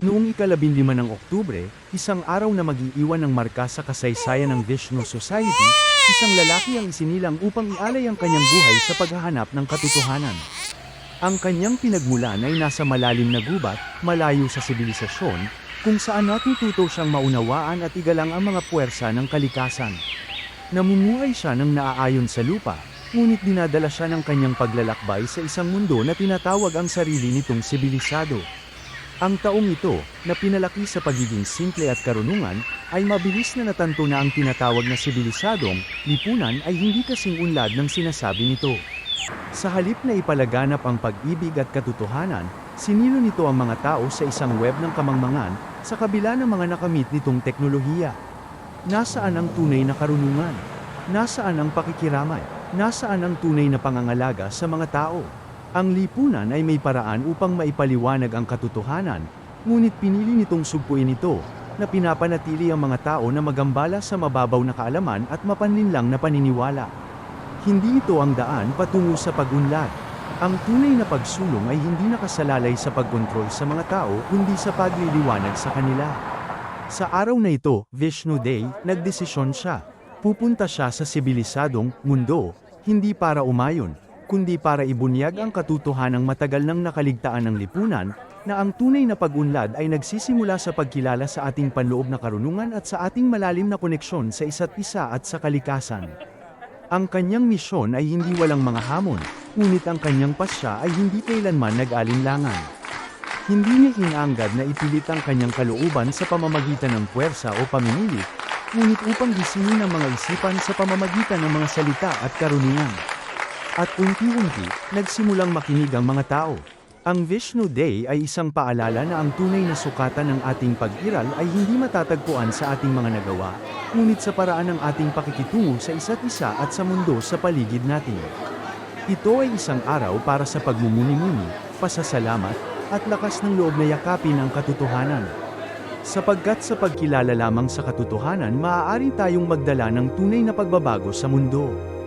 Noong ika-15 ng Oktubre, isang araw na mag-iiwan ng marka sa kasaysayan ng Vishnu Society, isang lalaki ang isinilang upang ialay ang kanyang buhay sa paghahanap ng katotohanan. Ang kanyang pinagmulan ay nasa malalim na gubat, malayo sa sibilisasyon, kung saan natututo siyang maunawaan at igalang ang mga puwersa ng kalikasan. Namumuhay siya ng naaayon sa lupa, ngunit dinadala siya ng kanyang paglalakbay sa isang mundo na tinatawag ang sarili nitong sibilisado. Ang taong ito, na pinalaki sa pagiging simple at karunungan, ay mabilis na natanto na ang tinatawag na sibilisadong lipunan ay hindi kasing unlad ng sinasabi nito. Sa halip na ipalaganap ang pag-ibig at katotohanan, sinilo nito ang mga tao sa isang web ng kamangmangan, sa kabila ng mga nakamit nitong teknolohiya. Nasaan ang tunay na karunungan? Nasaan ang pakikiramay? Nasaan ang tunay na pangangalaga sa mga tao? Ang lipunan ay may paraan upang maipaliwanag ang katotohanan, ngunit pinili nitong sugpuin ito, na pinapanatili ang mga tao na magambala sa mababaw na kaalaman at mapanlinlang na paniniwala. Hindi ito ang daan patungo sa pag-unlad. Ang tunay na pagsulong ay hindi nakasalalay sa pagkontrol sa mga tao kundi sa pagliliwanag sa kanila. Sa araw na ito, Vishnu Day, nagdesisyon siya. Pupunta siya sa sibilisadong mundo, hindi para umayon, kundi para ibunyag ang katotohanang matagal nang nakaligtaan ng lipunan, na ang tunay na pag-unlad ay nagsisimula sa pagkilala sa ating panloob na karunungan at sa ating malalim na koneksyon sa isa't isa at sa kalikasan. Ang kanyang misyon ay hindi walang mga hamon, ngunit ang kanyang pasya ay hindi kailanman nag-alinlangan. Hindi niya inaanggad na ipilit ang kanyang kalooban sa pamamagitan ng puwersa o pamimilit, ngunit upang gisingin ang mga isipan sa pamamagitan ng mga salita at karunungan. At unti-unti, nagsimulang makinig ang mga tao. Ang Vishnu Day ay isang paalala na ang tunay na sukatan ng ating pag-iral ay hindi matatagpuan sa ating mga nagawa, ngunit sa paraan ng ating pakikitungo sa isa't isa at sa mundo sa paligid natin. Ito ay isang araw para sa pagmumuni-muni, pasasalamat, at lakas ng loob na yakapin ang katotohanan. Sapagkat sa pagkilala lamang sa katotohanan maaari tayong magdala ng tunay na pagbabago sa mundo.